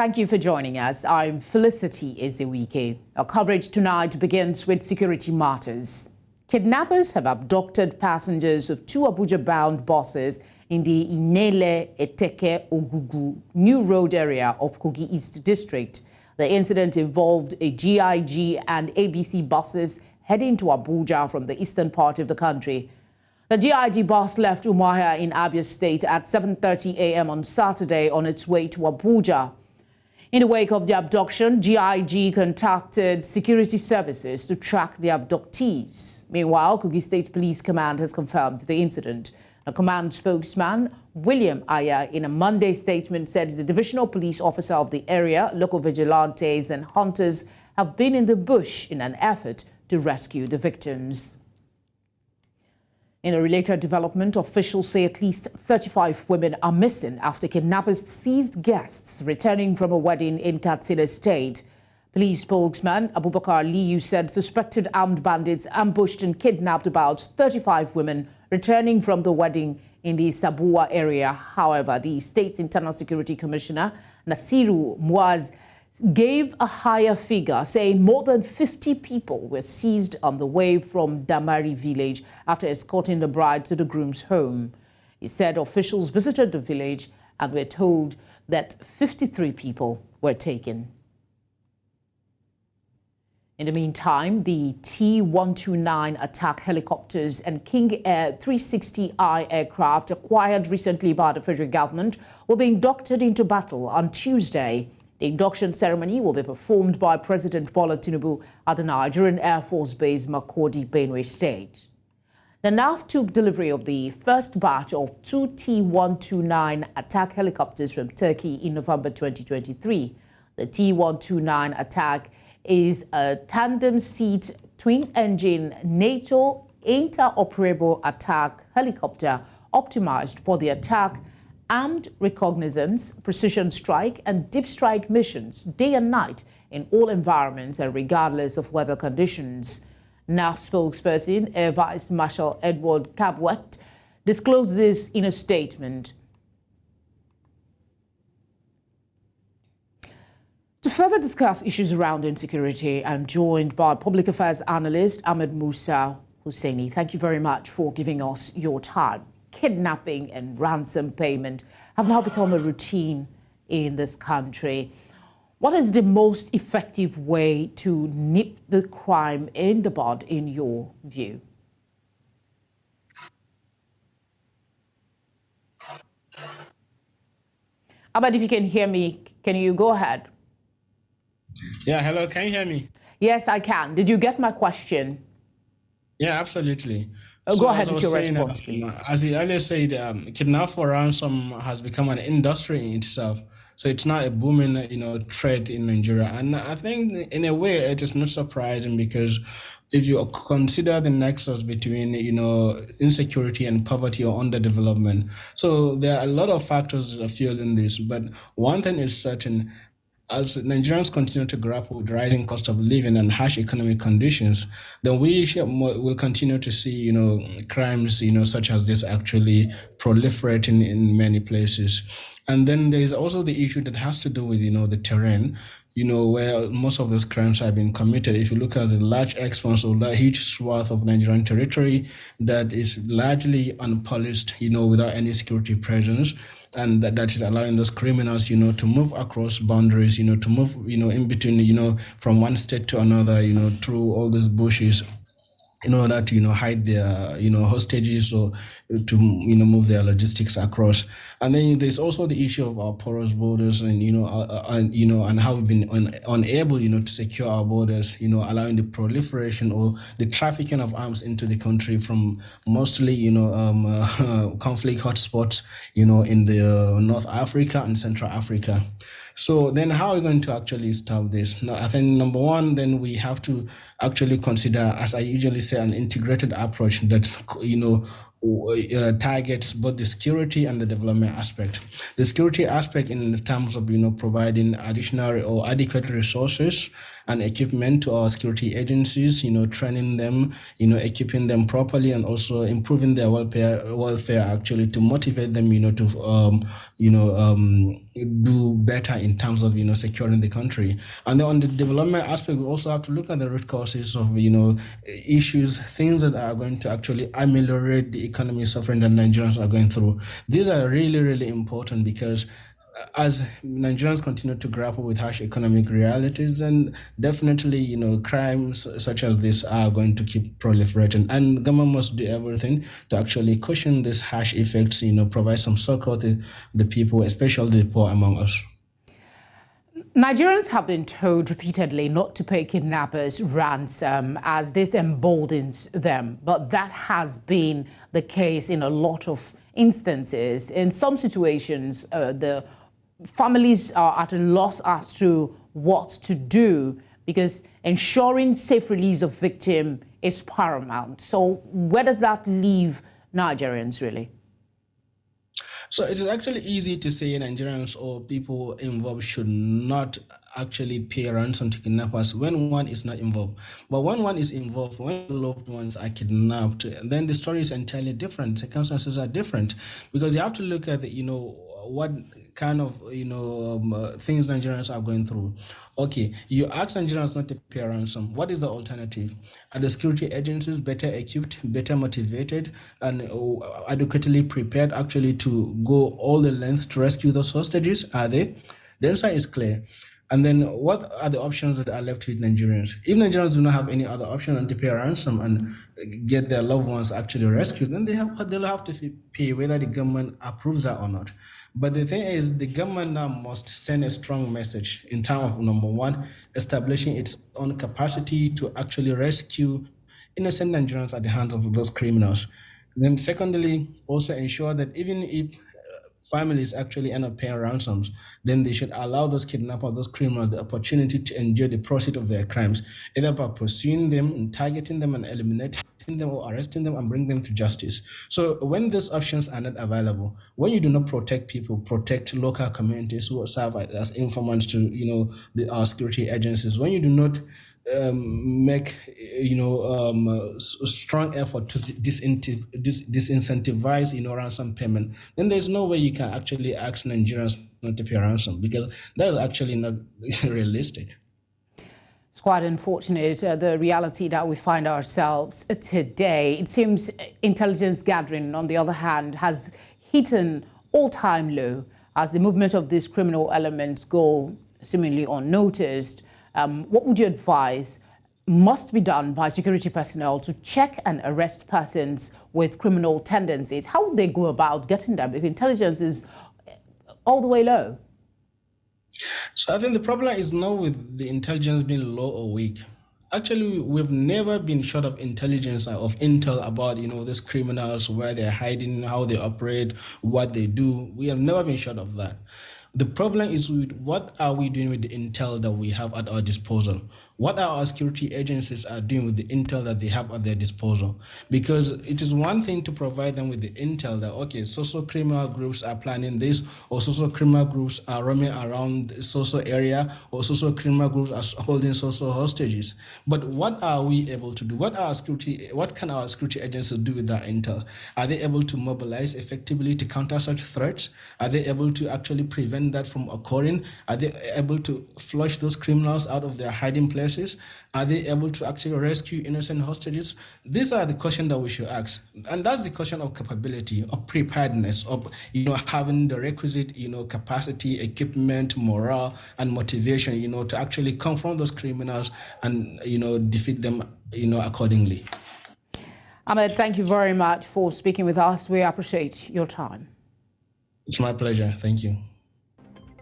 Thank you for joining us. I'm Felicity Ezewike. Our coverage tonight begins with security matters. Kidnappers have abducted passengers of two Abuja-bound buses in the Inele Eteke Ogugu New Road area of Kogi East District. The incident involved a GIG and ABC buses heading to Abuja from the eastern part of the country. The GIG bus left Umuahia in Abia State at 7:30 a.m. on Saturday on its way to Abuja. In the wake of the abduction, GIG contacted security services to track the abductees. Meanwhile, Kogi State Police Command has confirmed the incident. A command spokesman, William Aya, in a Monday statement said the divisional police officer of the area, local vigilantes and hunters have been in the bush in an effort to rescue the victims. In a related development, officials say at least 35 women are missing after kidnappers seized guests returning from a wedding in Katsina State. Police spokesman Abubakar Aliyu said suspected armed bandits ambushed and kidnapped about 35 women returning from the wedding in the Sabuwa area. However, the state's Internal Security Commissioner, Nasiru Muaz, gave a higher figure, saying more than 50 people were seized on the way from Damari village after escorting the bride to the groom's home. He said officials visited the village and were told that 53 people were taken. In the meantime, the T129 ATAK helicopters and King Air 360I aircraft acquired recently by the federal government will be inducted into battle on Tuesday. The induction ceremony will be performed by President Bola Tinubu at the Nigerian Air Force Base, Makurdi, Benue State. The NAF took delivery of the first batch of two T129 ATAK helicopters from Turkey in November 2023. The T129 ATAK is a tandem-seat, twin-engine NATO-interoperable attack helicopter optimized for the attack, armed reconnaissance, precision strike, and deep strike missions day and night in all environments and regardless of weather conditions. NAF spokesperson Vice Marshall Edward Gabkwet disclosed this in a statement. To further discuss issues around insecurity, I'm joined by public affairs analyst Ahmed Musa Husseini. Thank you very much for giving us your time. Kidnapping and ransom payment have now become a routine in this country. What is the most effective way to nip the crime in the bud, in your view? Ahmed, if you can hear me, can you go ahead? Yeah, hello, can you hear me? Yes, I can. Did you get my question? Yeah, absolutely. Go ahead with your response, please. As you earlier said, kidnap for ransom has become an industry in itself. So it's not a booming, trade in Nigeria. And I think in a way it is not surprising because if you consider the nexus between, insecurity and poverty or underdevelopment, so there are a lot of factors that are fueling this. But one thing is certain. As Nigerians continue to grapple with rising cost of living and harsh economic conditions, then we will continue to see, crimes, such as this actually proliferating in many places. And then there is also the issue that has to do with, the terrain, where most of those crimes have been committed. If you look at the large expanse of that huge swath of Nigerian territory that is largely unpoliced, without any security presence, and that is allowing those criminals, to move across boundaries, to move, in between, from one state to another, through all these bushes, in order to, hide their, hostages or to, move their logistics across. And then there's also the issue of our porous borders and, and how we've been unable, to secure our borders, allowing the proliferation or the trafficking of arms into the country from mostly, conflict hotspots, in the North Africa and Central Africa. So then how are we going to actually stop this? Now, I think number one, then we have to actually consider, as I usually say, an integrated approach that, targets both the security and the development aspect. The security aspect in terms of, providing additional or adequate resources and equipment to our security agencies, training them, equipping them properly, and also improving their welfare actually to motivate them, to do better in terms of securing the country. And then on the development aspect, we also have to look at the root causes of issues, things that are going to actually ameliorate the economy suffering that Nigerians are going through. These are really, really important because as Nigerians continue to grapple with harsh economic realities, then definitely, crimes such as this are going to keep proliferating. And government must do everything to actually cushion these harsh effects, provide some support to the people, especially the poor among us. Nigerians have been told repeatedly not to pay kidnappers ransom as this emboldens them, but that has been the case in a lot of instances. In some situations, the families are at a loss as to what to do because ensuring safe release of victim is paramount. So where does that leave Nigerians really? So it is actually easy to say Nigerians or people involved should not actually pay ransom to kidnappers when one is not involved. But when one is involved, when loved ones are kidnapped, then the story is entirely different. Circumstances are different because you have to look at what kind of things Nigerians are going through. Okay, you ask Nigerians not to pay ransom. What is the alternative? Are the security agencies better equipped, better motivated, and adequately prepared actually to go all the length to rescue those hostages? Are they? The answer is clear. And then what are the options that are left with Nigerians? If Nigerians do not have any other option than to pay a ransom and get their loved ones actually rescued, then they'll have to pay whether the government approves that or not. But the thing is, the government now must send a strong message in terms of, number one, establishing its own capacity to actually rescue innocent Nigerians at the hands of those criminals. Then secondly, also ensure that even if families actually end up paying ransoms, then they should allow those kidnappers, those criminals, the opportunity to enjoy the proceeds of their crimes, either by pursuing them and targeting them and eliminating them or arresting them and bring them to justice. So when those options are not available, when you do not protect people, protect local communities who serve as informants to our security agencies, when you do not make strong effort to disincentivize ransom payment, then there's no way you can actually ask Nigerians not to pay ransom because that is actually not realistic. It's quite unfortunate, the reality that we find ourselves today. It seems intelligence gathering, on the other hand, has hit an all-time low as the movement of these criminal elements go seemingly unnoticed. What would you advise must be done by security personnel to check and arrest persons with criminal tendencies? How would they go about getting them if intelligence is all the way low? So I think the problem is not with the intelligence being low or weak. Actually, we've never been short of intelligence or of intel about, these criminals, where they're hiding, how they operate, what they do. We have never been short of that. The problem is with what are we doing with the intel that we have at our disposal? What our security agencies are doing with the intel that they have at their disposal? Because it is one thing to provide them with the intel that, okay, social criminal groups are planning this, or social criminal groups are roaming around social area, or social criminal groups are holding social hostages. But what are we able to do? What can our security agencies do with that intel? Are they able to mobilize effectively to counter such threats? Are they able to actually prevent that from occurring? Are they able to flush those criminals out of their hiding places? Are they able to actually rescue innocent hostages? These are the questions that we should ask. And that's the question of capability, of preparedness, of having the requisite capacity, equipment, morale, and motivation, to actually confront those criminals and defeat them accordingly. Ahmed, thank you very much for speaking with us. We appreciate your time. It's my pleasure. Thank you.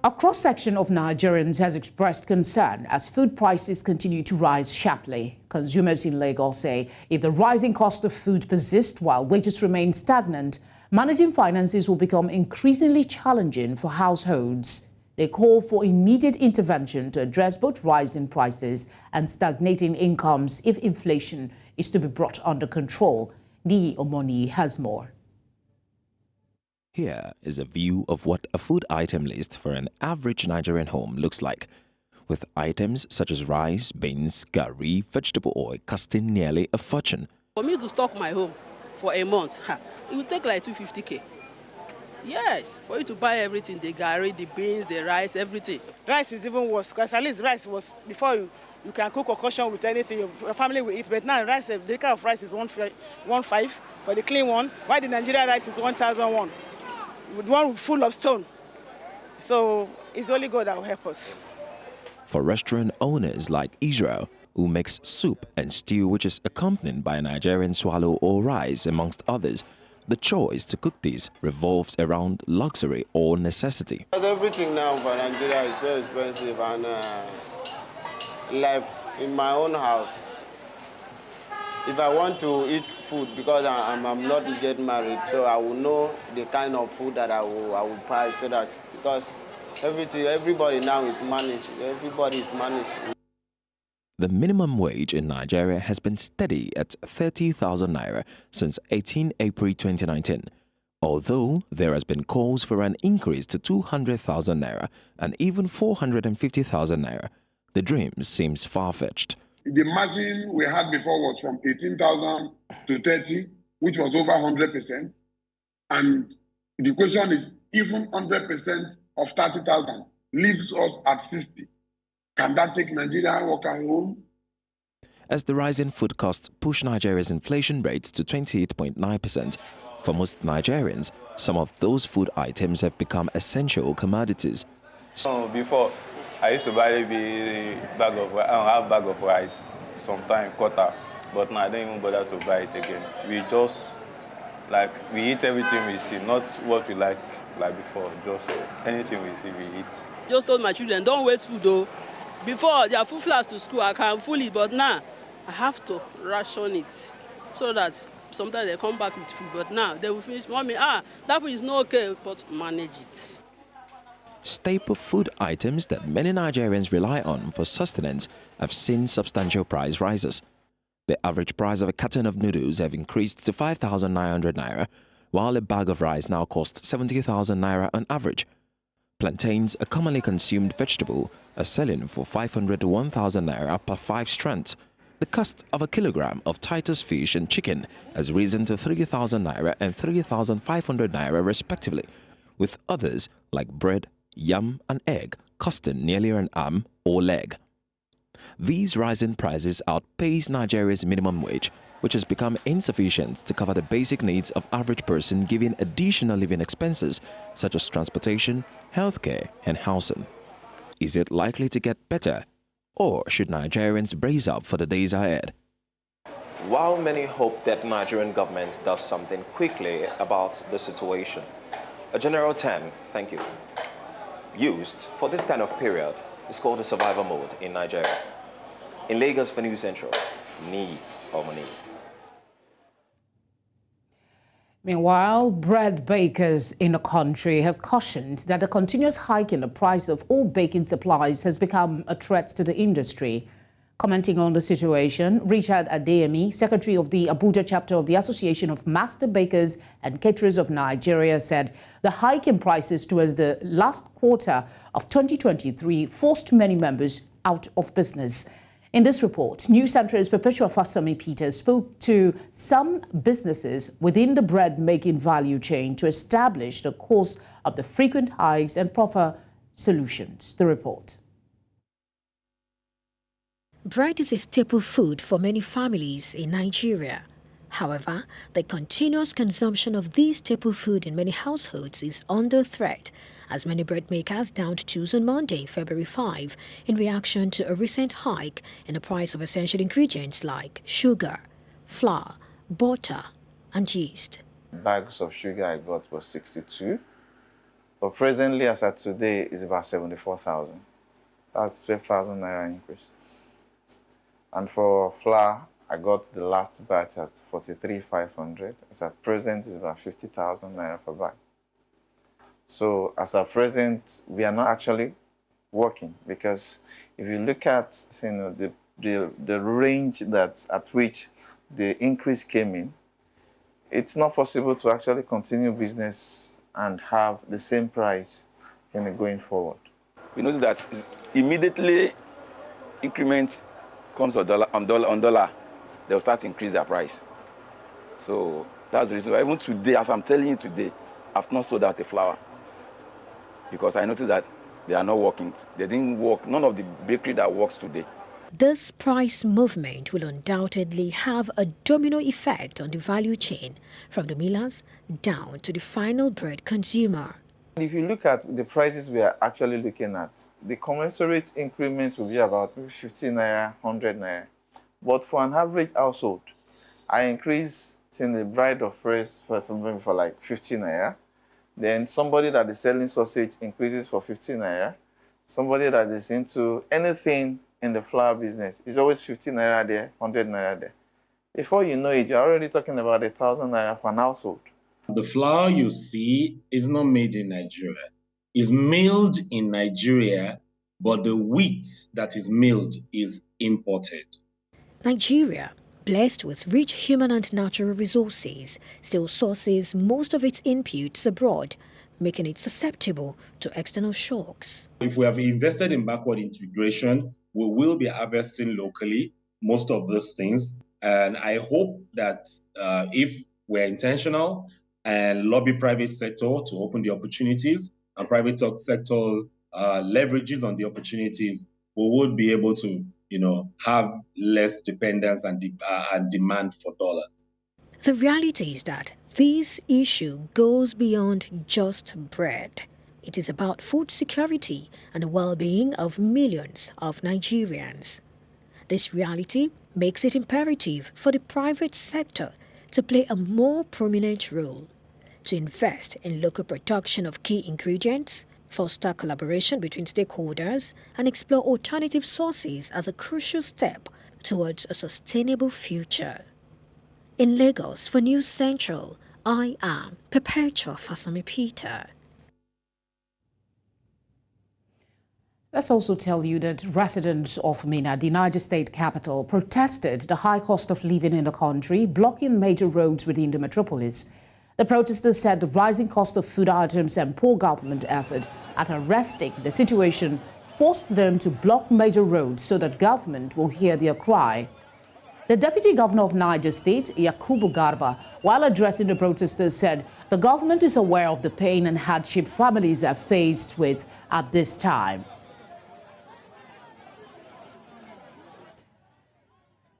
A cross-section of Nigerians has expressed concern as food prices continue to rise sharply. Consumers in Lagos say if the rising cost of food persists while wages remain stagnant, managing finances will become increasingly challenging for households. They call for immediate intervention to address both rising prices and stagnating incomes if inflation is to be brought under control. Niyi Omoni has more. Here is a view of what a food item list for an average Nigerian home looks like. with items such as rice, beans, curry, vegetable oil costing nearly a fortune. For me to stock my home for a month, it would take like 250K. Yes, for you to buy everything, the curry, the beans, the rice, everything. Rice is even worse, because at least rice was, before you can cook concoction with anything, your family will eat. But now rice, the kind of rice is 1.5 for the clean one, while the Nigerian rice is 1,001, with one full of stone. So it's only God that will help us. For restaurant owners like Israel, who makes soup and stew which is accompanied by a Nigerian swallow or rice, amongst others, the choice to cook these revolves around luxury or necessity. Everything now for Nigeria is so expensive, and like in my own house, if I want to eat food, because I'm not yet married, so I will know the kind of food that I will buy, so that, because everybody now is managed, everybody is managed. The minimum wage in Nigeria has been steady at 30,000 naira since 18 April 2019, although there has been calls for an increase to 200,000 naira and even 450,000 naira. The dream seems far-fetched. The margin we had before was from 18,000 to 30, which was over 100%. And the question is, even 100% of 30,000 leaves us at 60. Can that take Nigerian workers home? As the rising food costs push Nigeria's inflation rate to 28.9%, for most Nigerians, some of those food items have become essential commodities. Before, I used to buy a bag of rice, sometimes quarter, but now I don't even bother to buy it again. We just, we eat everything we see, not what we like before, just anything we see, we eat. Just told my children, don't waste food though. Before, they are full flags to school, I can full it, but now I have to ration it so that sometimes they come back with food, but now they will finish, mommy, that food is not okay, but manage it. Staple food items that many Nigerians rely on for sustenance have seen substantial price rises. The average price of a carton of noodles have increased to 5,900 naira, while a bag of rice now costs 70,000 naira on average. Plantains, a commonly consumed vegetable, are selling for 500 to 1,000 naira per 5 strands. The cost of a kilogram of Titus fish and chicken has risen to 3,000 naira and 3,500 naira respectively, with others like bread, yam and egg costing nearly an arm or leg. These rising prices outpace Nigeria's minimum wage, which has become insufficient to cover the basic needs of average person, giving additional living expenses such as transportation, healthcare and housing. Is it likely to get better, or should Nigerians brace up for the days ahead? While many hope that Nigerian government does something quickly about the situation, a general term, thank you, used for this kind of period is called the survival mode in Nigeria. In Lagos for News Central, need or money. Meanwhile, bread bakers in the country have cautioned that the continuous hike in the price of all baking supplies has become a threat to the industry. Commenting on the situation, Richard Adeyemi, secretary of the Abuja chapter of the Association of Master Bakers and Caterers of Nigeria, said the hike in prices towards the last quarter of 2023 forced many members out of business. In this report, News Central's Perpetua Fasami Peter spoke to some businesses within the bread-making value chain to establish the cause of the frequent hikes and proper solutions. The report. Bread is a staple food for many families in Nigeria. However, the continuous consumption of this staple food in many households is under threat, as many bread makers downed tools on Monday, February 5, in reaction to a recent hike in the price of essential ingredients like sugar, flour, butter, and yeast. Bags of sugar I got was 62, but presently, as at today, is about 74,000. That's 12,000 naira increase. And for flour, I got the last batch at 43,500. As at present, is about 50,000 naira per bag. So as at present, we are not actually working, because if you look at the range that at which the increase came in, it's not possible to actually continue business and have the same price going forward. we notice that immediately increment comes on dollar, they'll start to increase their price. So that's the reason why even today, as I'm telling you today, I've not sold out a flour because I noticed that they are not working. They didn't work. None of the bakery that works today. This price movement will undoubtedly have a domino effect on the value chain, from the millers down to the final bread consumer. If you look at the prices we are actually looking at, the commensurate increment will be about 50 naira, 100 naira. But for an average household, I increase in the bride of price for like 50 naira. Then somebody that is selling sausage increases for 50 naira. Somebody that is into anything in the flour business is always 50 naira there, 100 naira there. Before you know it, you're already talking about 1,000 naira for an household. The flour you see is not made in Nigeria. It's milled in Nigeria, but the wheat that is milled is imported. Nigeria, blessed with rich human and natural resources, still sources most of its inputs abroad, making it susceptible to external shocks. If we have invested in backward integration, we will be harvesting locally most of those things. And I hope that if we're intentional and lobby private sector to open the opportunities, and private sector leverages on the opportunities, we would be able to, have less dependence and demand for dollars. The reality is that this issue goes beyond just bread. It is about food security and the well-being of millions of Nigerians. This reality makes it imperative for the private sector to play a more prominent role, to invest in local production of key ingredients, foster collaboration between stakeholders, and explore alternative sources as a crucial step towards a sustainable future. In Lagos for News Central, I am Perpetua Fasami Peter. Let's also tell you that residents of Minna, the Niger State capital, protested the high cost of living in the country, blocking major roads within the metropolis. The protesters said the rising cost of food items and poor government effort at arresting the situation forced them to block major roads so that government will hear their cry. The Deputy Governor of Niger State, Yakubu Garba, while addressing the protesters, said the government is aware of the pain and hardship families are faced with at this time.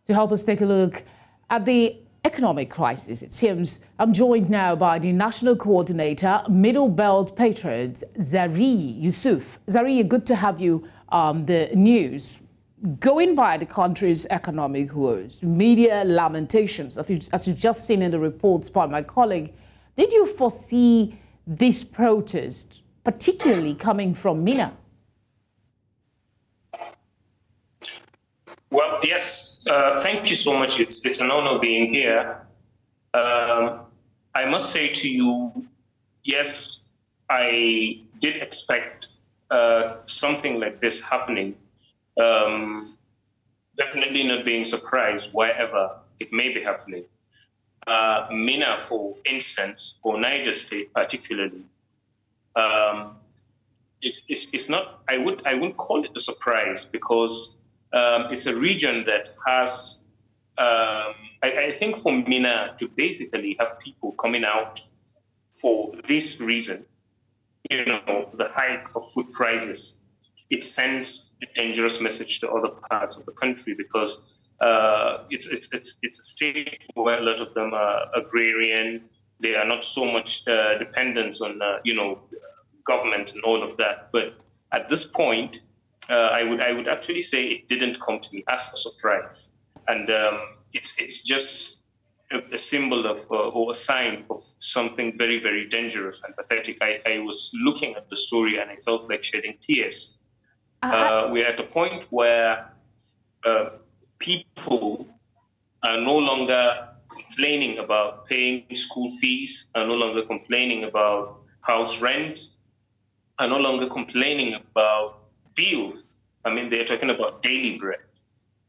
To help us take a look at the economic crisis, it seems I'm joined now by the National Coordinator, Middle Belt Patriots, Zari Yusuf. Zari, good to have you on the news. Going by the country's economic woes, media lamentations, as you've just seen in the reports by my colleague, did you foresee this protest, particularly coming from Minna? Well, yes. Thank you so much. It's an honor being here. I must say to you, yes, I did expect something like this happening. Definitely not being surprised wherever it may be happening. Minna, for instance, or Niger State particularly, it's not. I wouldn't call it a surprise because it's a region that has. I think for Minna to basically have people coming out for this reason, the hike of food prices, it sends a dangerous message to other parts of the country because it's a state where a lot of them are agrarian. They are not so much dependent on government and all of that. But at this point, I would actually say it didn't come to me as a surprise, and it's just a symbol of or a sign of something very, very dangerous and pathetic. I was looking at the story and I felt like shedding tears. We're at a point where people are no longer complaining about paying school fees, are no longer complaining about house rent, are no longer complaining about bills. I mean, they're talking about daily bread,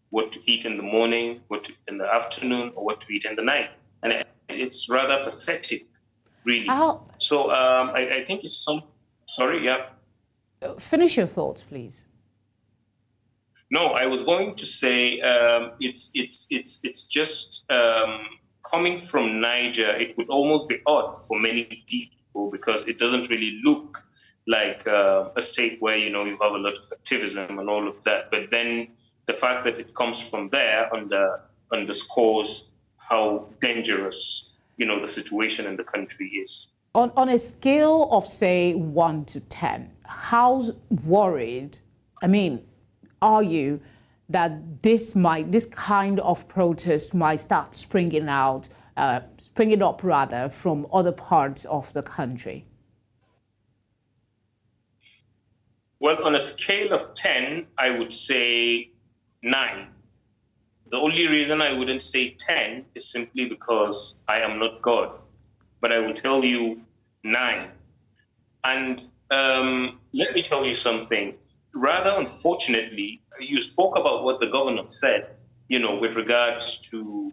what to eat in the morning, what to eat in the afternoon, or what to eat in the night. And it's rather pathetic, really. So I think it's sorry, yeah. Finish your thoughts, please. No, I was going to say it's just coming from Niger. It would almost be odd for many people because it doesn't really look like a state where you have a lot of activism and all of that. But then the fact that it comes from there underscores how dangerous the situation in the country is. On a scale of say 1 to 10, how worried, are you that this kind of protest might start springing up from other parts of the country? Well, on a scale of 10, I would say 9. The only reason I wouldn't say 10 is simply because I am not God, but I will tell you 9. And let me tell you something. Rather unfortunately, you spoke about what the governor said, with regards to,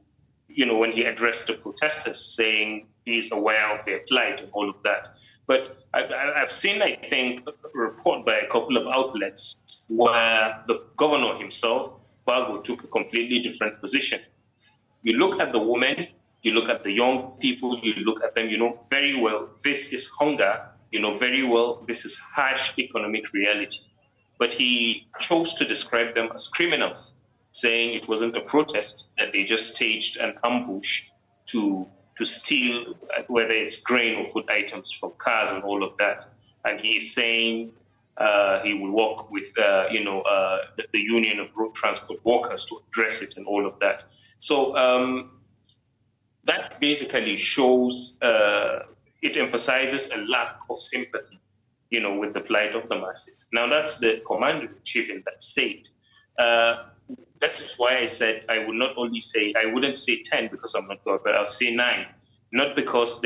when he addressed the protesters, saying he's aware of their plight and all of that. But I've seen, I think, a report by a couple of outlets where the governor himself, Bago, took a completely different position. You look at the women, you look at the young people, you look at them, very well, this is hunger, very well, this is harsh economic reality. But he chose to describe them as criminals, saying it wasn't a protest, that they just staged an ambush to steal, whether it's grain or food items from cars and all of that. And he is saying he will work with the Union of Road Transport Workers to address it and all of that. So that basically shows, it emphasizes a lack of sympathy with the plight of the masses. Now, that's the commander-in-chief in that state. That is why I said I wouldn't say 10 because I'm not God, but I'll say 9. Not because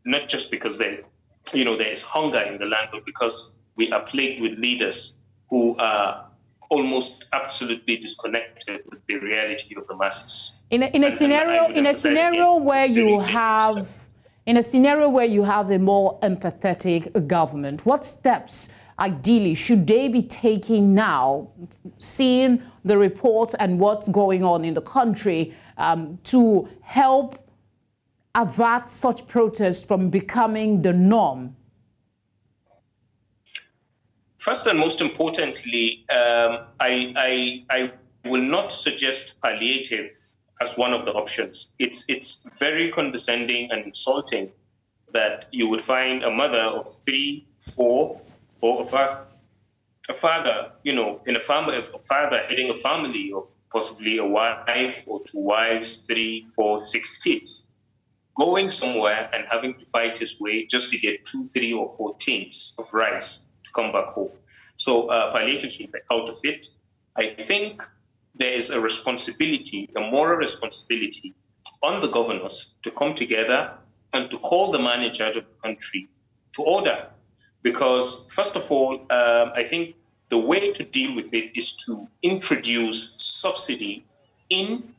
not just because there is hunger in the land, but because we are plagued with leaders who are almost absolutely disconnected with the reality of the masses. In a scenario where you have a more empathetic government, what steps ideally should they be taking now, seeing the report and what's going on in the country, to help avert such protests from becoming the norm? First and most importantly, I will not suggest palliative as one of the options. It's very condescending and insulting that you would find a mother of 3, 4, or a father, in a father heading a family of possibly a wife or 2 wives, 3, 4, 6 kids, going somewhere and having to fight his way just to get 2, 3, or 4 tins of rice to come back home. So palliative should be out of it. I think there is a responsibility, a moral responsibility on the governors to come together and to call the man in charge of the country to order. Because first of all, I think the way to deal with it is to introduce subsidy in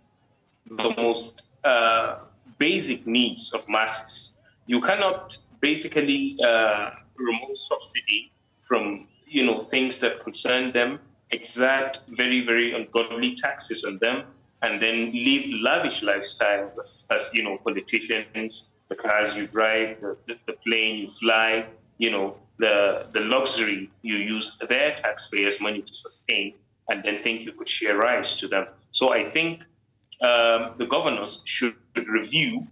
the most basic needs of masses. You cannot basically remove subsidy from things that concern them, exact very, very ungodly taxes on them, and then live lavish lifestyles as politicians, the cars you drive, the plane you fly, the luxury you use their taxpayers' money to sustain, and then think you could share rice to them. So I think the governors should review,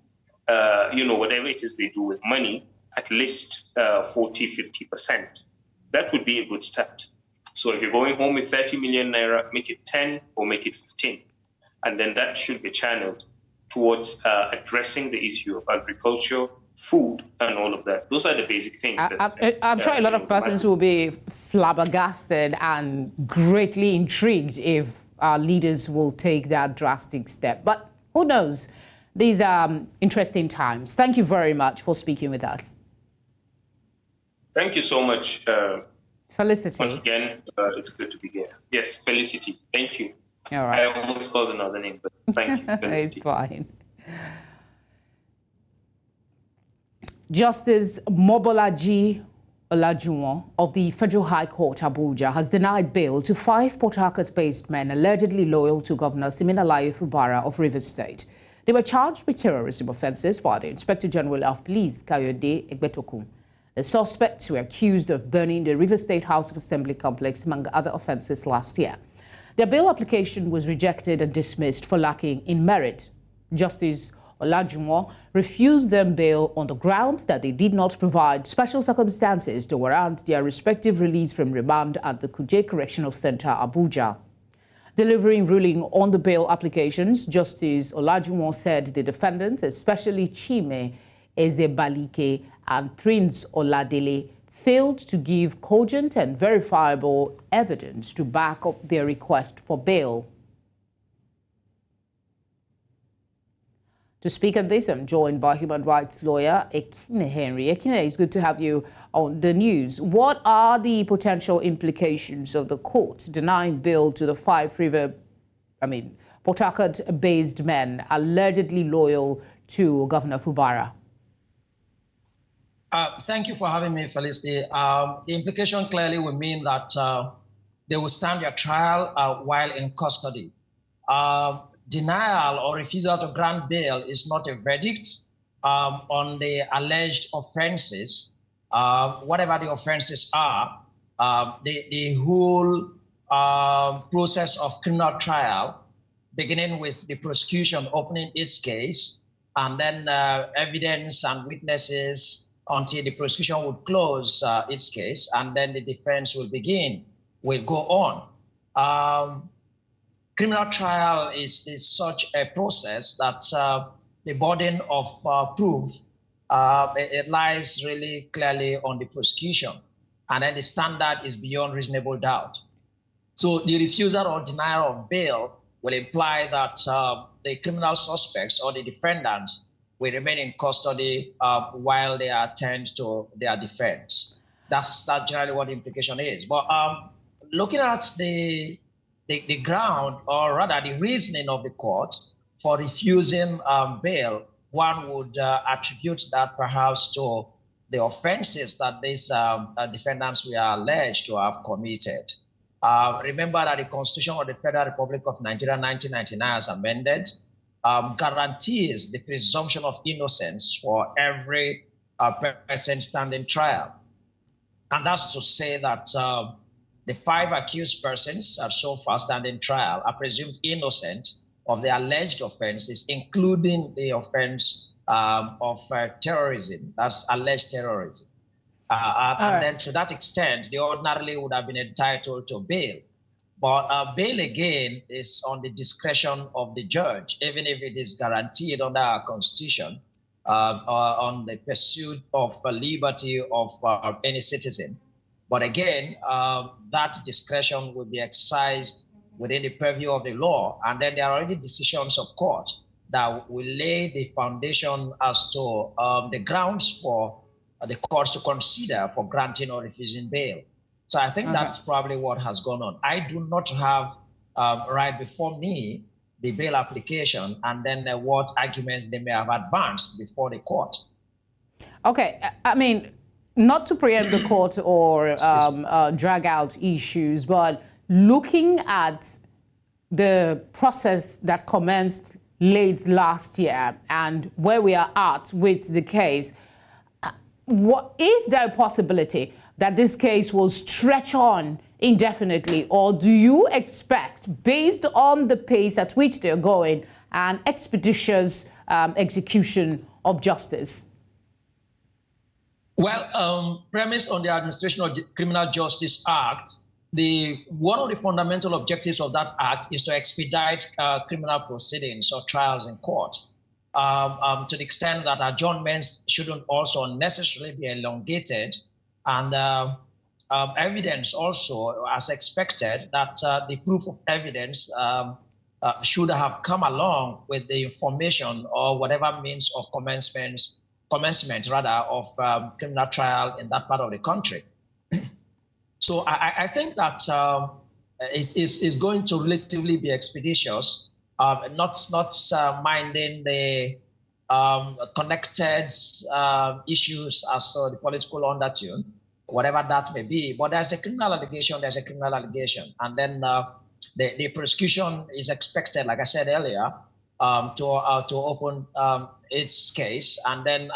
whatever it is they do with money, at least 40, 50%. That would be a good start. So if you're going home with 30 million naira, make it 10 or make it 15. And then that should be channeled towards addressing the issue of agriculture, food, and all of that. Those are the basic things. I'm sure a lot of persons will be flabbergasted and greatly intrigued if our leaders will take that drastic step. But who knows? These are interesting times. Thank you very much for speaking with us. Thank you so much. Felicity. Once again, it's good to be here. Yes, Felicity. Thank you. All right. I almost called another name, but thank you. It's fine. Justice Mobolaji Olajuwon of the Federal High Court, Abuja, has denied bail to 5 Port Harcourt-based men allegedly loyal to Governor Siminalayi Fubara of Rivers State. They were charged with terrorism offences by the Inspector General of Police, Kayode Egbetokun. The suspects were accused of burning the Rivers State House of Assembly complex, among other offences, last year. Their bail application was rejected and dismissed for lacking in merit. Justice Olajuwon refused them bail on the ground that they did not provide special circumstances to warrant their respective release from remand at the Kuje Correctional Center, Abuja. Delivering ruling on the bail applications, Justice Olajuwon said the defendants, especially Chime Ezebalike and Prince Oladele, failed to give cogent and verifiable evidence to back up their request for bail. To speak on this, I'm joined by human rights lawyer Akin Henry. Akin, it's good to have you on the news. What are the potential implications of the court denying bail to the 5 Port Harcourt-based men allegedly loyal to Governor Fubara? Thank you for having me, Felicity. The implication clearly will mean that they will stand their trial while in custody. Denial or refusal to grant bail is not a verdict on the alleged offenses. Whatever the offenses are, the whole process of criminal trial, beginning with the prosecution opening its case, and then evidence and witnesses until the prosecution would close its case, and then the defense will begin, will go on. Criminal trial is such a process that the burden of proof, it lies really clearly on the prosecution, and then the standard is beyond reasonable doubt. So the refusal or denial of bail will imply that the criminal suspects or the defendants will remain in custody while they attend to their defense. That's generally what the implication is. But looking at the ground, or rather the reasoning of the court for refusing bail, one would attribute that perhaps to the offenses that these defendants were alleged to have committed. Remember that the Constitution of the Federal Republic of Nigeria 1999, as amended, guarantees the presumption of innocence for every person standing trial. And that's to say that the 5 accused persons so far standing trial are presumed innocent of the alleged offenses, including the offense of terrorism, that's alleged terrorism. And then to that extent, they ordinarily would have been entitled to bail. But bail, again, is on the discretion of the judge, even if it is guaranteed under our Constitution on the pursuit of liberty of any citizen. But again, that discretion will be exercised within the purview of the law. And then there are already decisions of court that will lay the foundation as to the grounds for the courts to consider for granting or refusing bail. So I think that's probably what has gone on. I do not have right before me the bail application and then what arguments they may have advanced before the court. Okay, I mean, not to preempt the court or drag out issues, but looking at the process that commenced late last year and where we are at with the case, what is there a possibility that this case will stretch on indefinitely, or do you expect, based on the pace at which they're going, an expeditious execution of justice? Well, premised on the Administration of Criminal Justice Act, one of the fundamental objectives of that act is to expedite criminal proceedings or trials in court. To the extent that adjournments shouldn't also necessarily be elongated, and evidence also, as expected, that the proof of evidence should have come along with the information or whatever means of commencement rather of criminal trial in that part of the country. So I think that it's going to relatively be expeditious, not minding the connected issues as to the political undertone, whatever that may be. But there's a criminal allegation, And then the prosecution is expected, like I said earlier, to open its case and then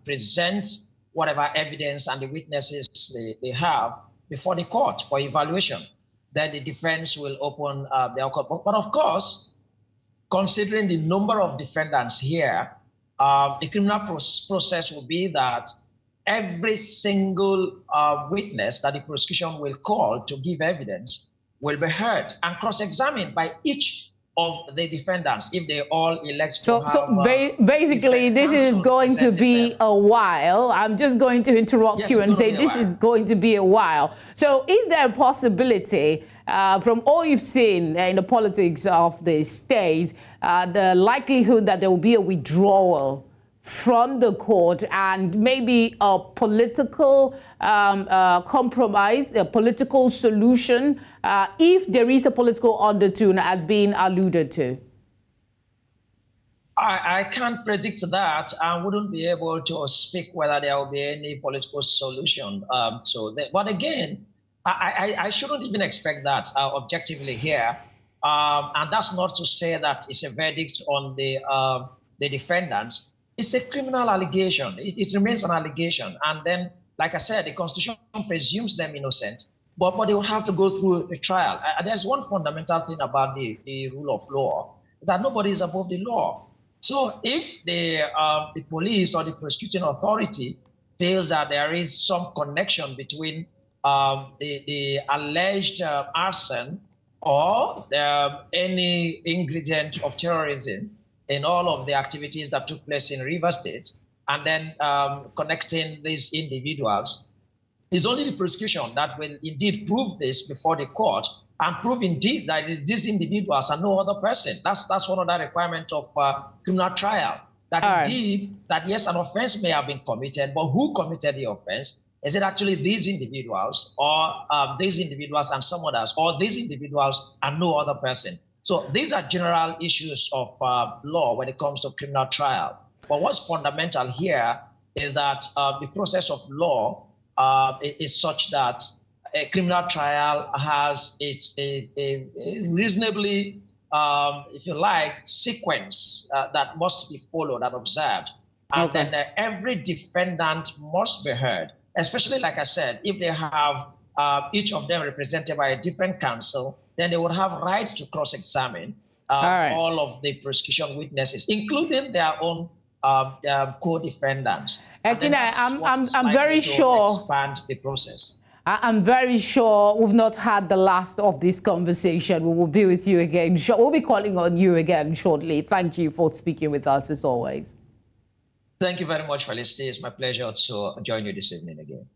present whatever evidence and the witnesses they have before the court for evaluation. Then the defense will open their court. But of course, considering the number of defendants here, the criminal process will be that every single witness that the prosecution will call to give evidence will be heard and cross-examined by each of the defendants if they all elect to have... Basically, this is going to be a while. I'm just going to interrupt you and say this is going to be a while. So is there a possibility, from all you've seen in the politics of the state, the likelihood that there will be a withdrawal from the court and maybe a political compromise, a political solution, if there is a political undertone as being alluded to? I can't predict that. I wouldn't be able to speak whether there will be any political solution. But again, I shouldn't even expect that objectively here. And that's not to say that it's a verdict on the defendants. It's a criminal allegation. It remains an allegation. And then, like I said, the Constitution presumes them innocent, but they will have to go through a trial. There's one fundamental thing about the rule of law, that nobody is above the law. So if the police or the prosecuting authority feels that there is some connection between the alleged arson or any ingredient of terrorism in all of the activities that took place in Rivers State, and then connecting these individuals, it's only the prosecution that will indeed prove this before the court and prove indeed that these individuals are no other person. That's one of the requirements of criminal trial. That indeed, that yes, an offense may have been committed, but who committed the offense? Is it actually these individuals, or these individuals and some others, or these individuals and no other person? So these are general issues of law when it comes to criminal trial. But what's fundamental here is that the process of law is such that a criminal trial has a reasonably, if you like, sequence that must be followed and observed. And then every defendant must be heard, especially, like I said, if they have each of them represented by a different counsel, then they would have rights to cross-examine all of the prosecution witnesses, including their own co-defendants. Akin, I'm very sure expand the process. I'm very sure we've not had the last of this conversation. We will be with you again. We'll be calling on you again shortly. Thank you for speaking with us as always. Thank you very much, Felicity. It's my pleasure to join you this evening again.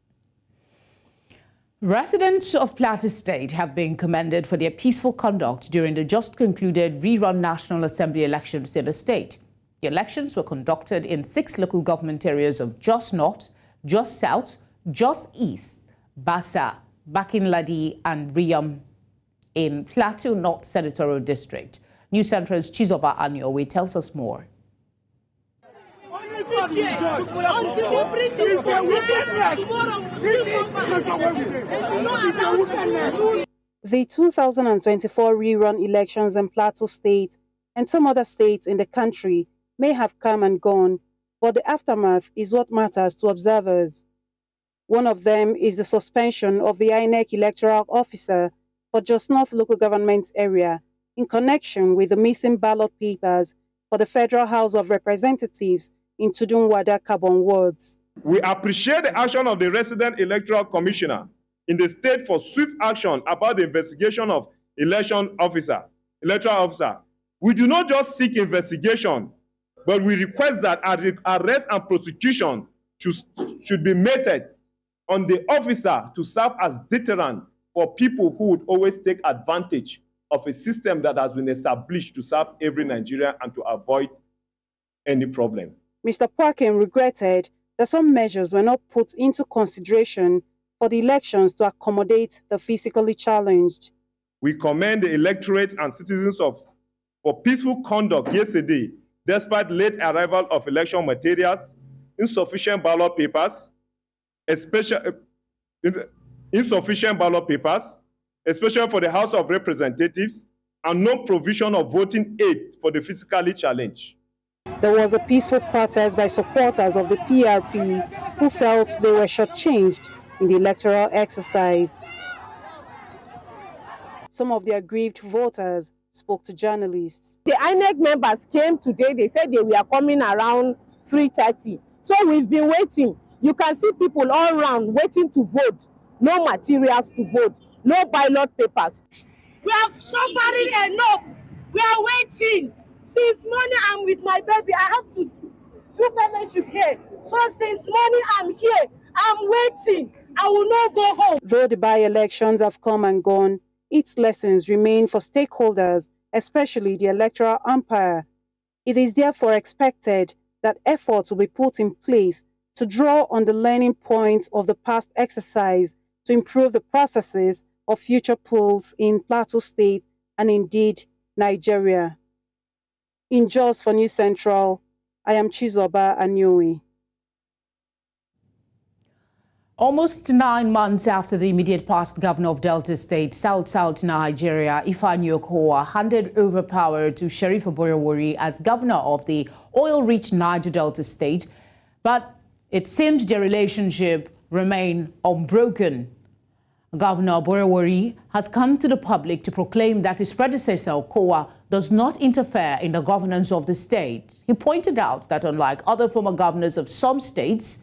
Residents of Plateau State have been commended for their peaceful conduct during the just concluded rerun National Assembly elections in the state. The elections were conducted in 6 local government areas of Jos North, Jos South, Jos East, Bassa, Bakin-Ladi, and Riyam in Plateau North Senatorial District. News Central's Chizoba Anyowe tells us more. The 2024 rerun elections in Plateau State and some other states in the country may have come and gone, but the aftermath is what matters to observers. One of them is the suspension of the INEC electoral officer for Jos North local government area in connection with the missing ballot papers for the Federal House of Representatives in Tudunwada Kabon wards. We appreciate the action of the resident electoral commissioner in the state for swift action about the investigation of electoral officer. We do not just seek investigation, but we request that arrest and prosecution should be meted on the officer to serve as deterrent for people who would always take advantage of a system that has been established to serve every Nigerian and to avoid any problem. Mr. Akin regretted that some measures were not put into consideration for the elections to accommodate the physically challenged. We commend the electorate and citizens for peaceful conduct yesterday, despite late arrival of election materials, insufficient ballot papers, especially insufficient ballot papers, especially for the House of Representatives, and no provision of voting aid for the physically challenged. There was a peaceful protest by supporters of the PRP who felt they were shortchanged in the electoral exercise. Some of the aggrieved voters spoke to journalists. The INEC members came today. They said they were coming around 3:30. So we've been waiting. You can see people all around waiting to vote. No materials to vote. No ballot papers. We have suffering enough. We are waiting. Since morning I'm with my baby. I have to do fellowship here. So since morning I'm here. I'm waiting. I will not go home. Though the by-elections have come and gone, its lessons remain for stakeholders, especially the electoral umpire. It is therefore expected that efforts will be put in place to draw on the learning points of the past exercise to improve the processes of future polls in Plateau State and indeed Nigeria. In Jos for News Central, I am Chizoba Anyowi. Almost 9 months after the immediate past governor of Delta State, South Nigeria, Ifeanyi Okowa, handed over power to Sheriff Oborowori as governor of the oil-rich Niger Delta State, but it seems their relationship remained unbroken. Governor Oborowori has come to the public to proclaim that his predecessor, Okowa, does not interfere in the governance of the state. He pointed out that unlike other former governors of some states,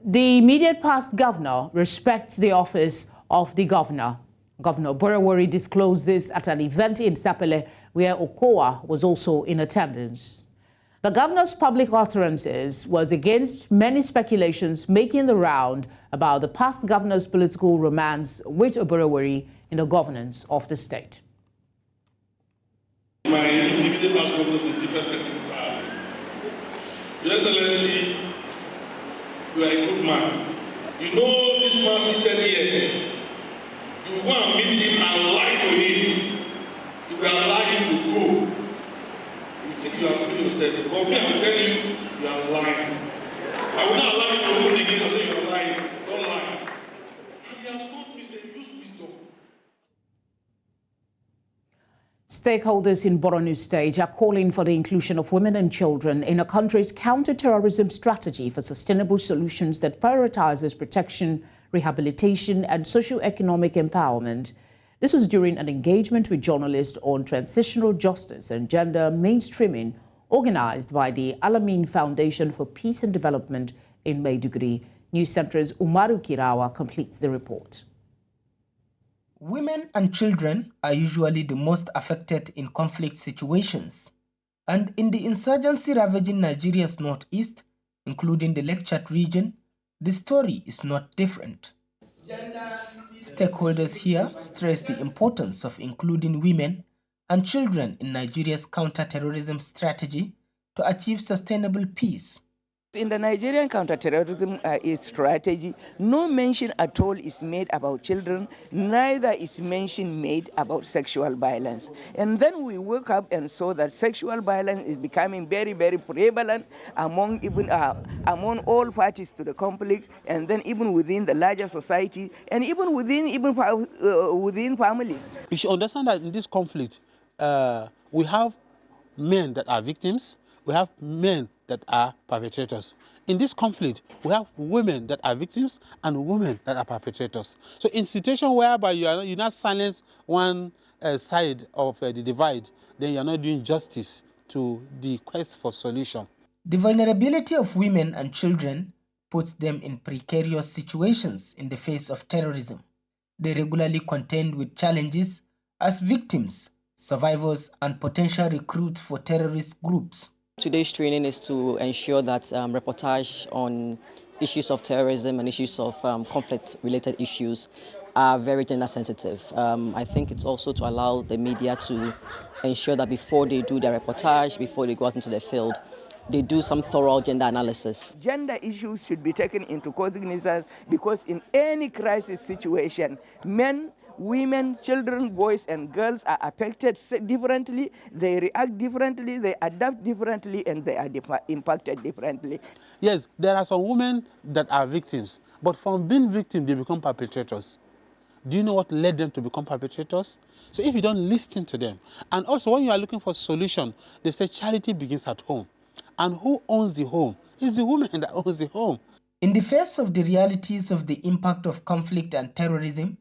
the immediate past governor respects the office of the governor. Governor Oborowori disclosed this at an event in Sapele where Okowa was also in attendance. The governor's public utterances was against many speculations making the round about the past governor's political romance with Oborowori in the governance of the state. My immediate past governor is a different person entirely. Your Excellency, you are a good man. You know this man seated here. You go and meet him and lie to him. You will allow him to go. You think you have to do yourself. But me, I will tell you, you are lying. I will not allow you to go again and say you are lying. Don't lie. And he has told me, say, use wisdom. Stakeholders in Benue State are calling for the inclusion of women and children in the country's counter-terrorism strategy for sustainable solutions that prioritizes protection, rehabilitation, and socio-economic empowerment. This was during an engagement with journalists on transitional justice and gender mainstreaming organized by the Alamin Foundation for Peace and Development in Maiduguri. News Center's Umaru Kirawa completes the report. Women and children are usually the most affected in conflict situations, and in the insurgency ravaging Nigeria's northeast, including the Lake Chad region, the story is not different. Stakeholders here stress the importance of including women and children in Nigeria's counter-terrorism strategy to achieve sustainable peace. In the Nigerian counterterrorism strategy, no mention at all is made about children, neither is mention made about sexual violence. And then we woke up and saw that sexual violence is becoming very, very prevalent among among all parties to the conflict, and then even within the larger society, and even within families. You should understand that in this conflict, we have men that are victims, we have men that are perpetrators. In this conflict, we have women that are victims and women that are perpetrators. So in situation whereby you not silence one side of the divide, then you're not doing justice to the quest for solution. The vulnerability of women and children puts them in precarious situations in the face of terrorism. They regularly contend with challenges as victims, survivors, and potential recruits for terrorist groups. Today's training is to ensure that reportage on issues of terrorism and issues of conflict-related issues are very gender sensitive. I think it's also to allow the media to ensure that before they do their reportage, before they go out into the field, they do some thorough gender analysis. Gender issues should be taken into cognizance because in any crisis situation, men women, children, boys, and girls are affected differently, they react differently, they adapt differently, and they are impacted differently. Yes, there are some women that are victims, but from being victims, they become perpetrators. Do you know what led them to become perpetrators? So if you don't listen to them, and also when you are looking for solution, they say charity begins at home. And who owns the home? It's the woman that owns the home. In the face of the realities of the impact of conflict and terrorism,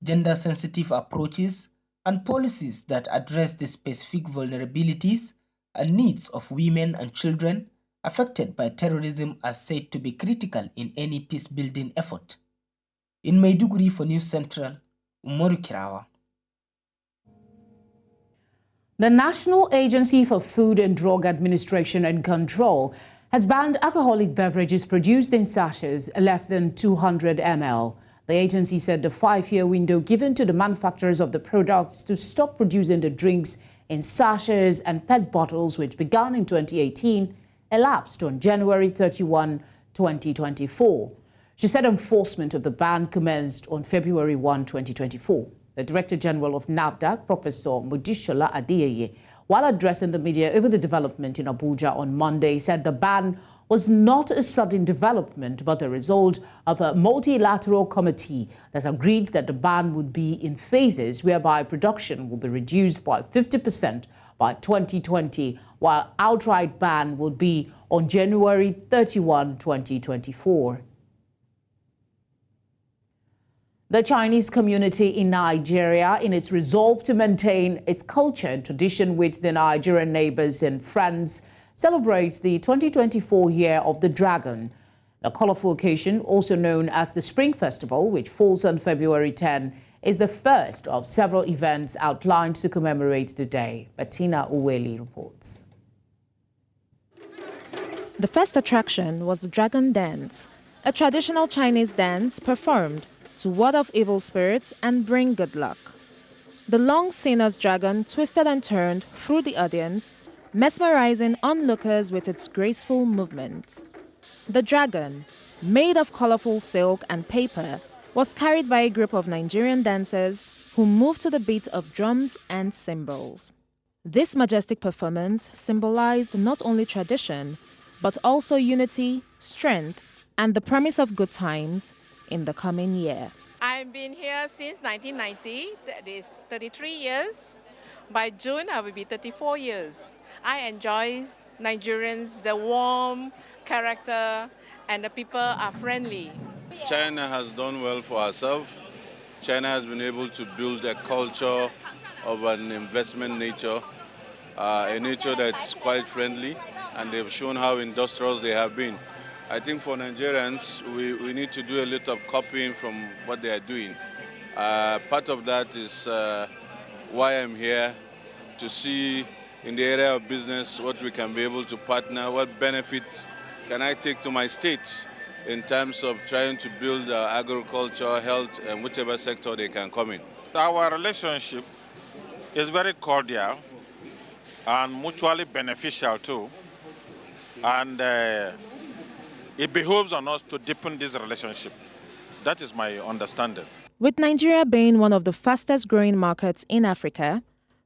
gender-sensitive approaches and policies that address the specific vulnerabilities and needs of women and children affected by terrorism are said to be critical in any peace-building effort. In Maiduguri for News Central, Umaru Kirawa. The National Agency for Food and Drug Administration and Control has banned alcoholic beverages produced in sachets less than 200 ml. The agency said the 5-year window given to the manufacturers of the products to stop producing the drinks in sachets and PET bottles, which began in 2018, elapsed on January 31, 2024. She said enforcement of the ban commenced on February 1, 2024. The Director General of NAFDAC, Professor Mudishola Adeyeye, while addressing the media over the development in Abuja on Monday, said the ban was not a sudden development, but the result of a multilateral committee that agreed that the ban would be in phases, whereby production will be reduced by 50% by 2020, while outright ban would be on January 31, 2024. The Chinese community in Nigeria, in its resolve to maintain its culture and tradition with the Nigerian neighbors and friends, celebrates the 2024 Year of the Dragon. The colorful occasion, also known as the Spring Festival, which falls on February 10, is the first of several events outlined to commemorate the day. Bettina Uweli reports. The first attraction was the Dragon Dance, a traditional Chinese dance performed to ward off evil spirits and bring good luck. The long sinuous dragon twisted and turned through the audience, mesmerizing onlookers with its graceful movements. The dragon, made of colorful silk and paper, was carried by a group of Nigerian dancers who moved to the beat of drums and cymbals. This majestic performance symbolized not only tradition, but also unity, strength, and the promise of good times in the coming year. I've been here since 1990, that is 33 years. By June, I will be 34 years. I enjoy Nigerians, the warm character, and the people are friendly. China has done well for herself. China has been able to build a culture of an investment nature, a nature that's quite friendly, and they've shown how industrious they have been. I think for Nigerians, we need to do a little copying from what they are doing. Part of that is why I'm here, to see in the area of business what we can be able to partner, what benefits can I take to my state in terms of trying to build agriculture, health, and whichever sector they can come in. Our relationship is very cordial and mutually beneficial too. And it behooves on us to deepen this relationship. That is my understanding. With Nigeria being one of the fastest growing markets in Africa,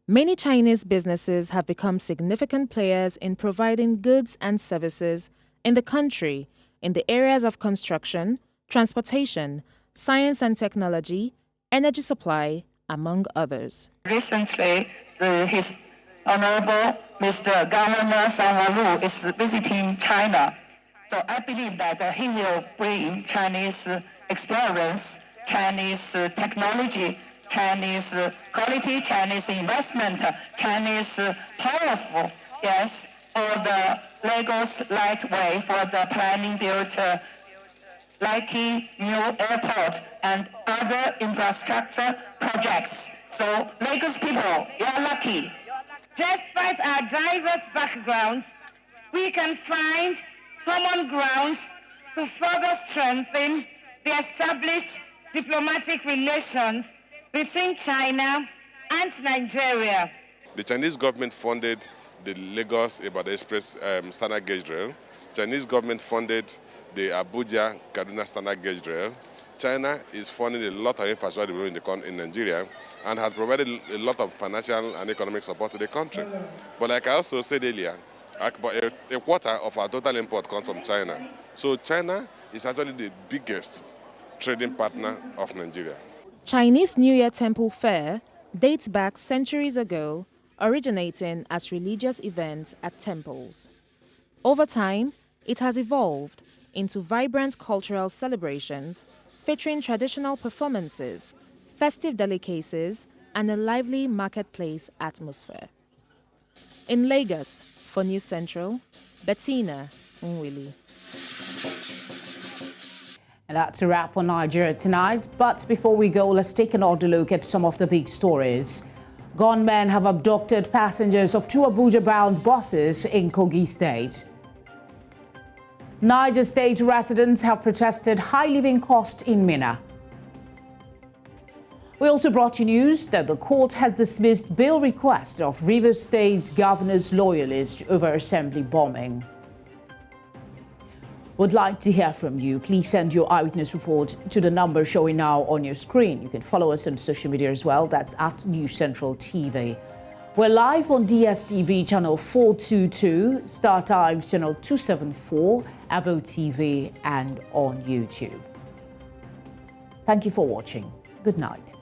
many Chinese businesses have become significant players in providing goods and services in the country in the areas of construction, transportation, science and technology, energy supply, among others. Recently, His Honorable Mr. Governor Sanwo-Lu is visiting China. So I believe that he will bring Chinese experience, Chinese technology, Chinese quality, Chinese investment, Chinese powerful, yes, for the Lagos Lightway, for the planning build Likey new airport and other infrastructure projects. So Lagos people, you're lucky. Despite our diverse backgrounds, we can find common grounds to further strengthen the established diplomatic relations between China and Nigeria. The Chinese government funded the Lagos-Ibadan Express standard gauge rail. Chinese government funded the Abuja-Kaduna standard gauge rail. China is funding a lot of infrastructure development in Nigeria and has provided a lot of financial and economic support to the country. But like I also said earlier, about a quarter of our total import comes from China. So China is actually the biggest trading partner of Nigeria. Chinese New Year Temple Fair dates back centuries ago, originating as religious events at temples. Over time, it has evolved into vibrant cultural celebrations featuring traditional performances, festive delicacies, and a lively marketplace atmosphere. In Lagos, for News Central, Bettina Nwili. And that's a wrap on Nigeria Tonight. But before we go, let's take another look at some of the big stories. Gunmen have abducted passengers of two Abuja-bound buses in Kogi State. Niger State residents have protested high living costs in Minna. We also brought you news that the court has dismissed bail requests of Rivers State governor's loyalists over assembly bombing. Would like to hear from you. Please send your eyewitness report to the number showing now on your screen. You can follow us on social media as well. That's at News Central TV. We're live on DSTV channel 422, Star Times channel 274, Avo TV, and on YouTube. Thank you for watching. Good night.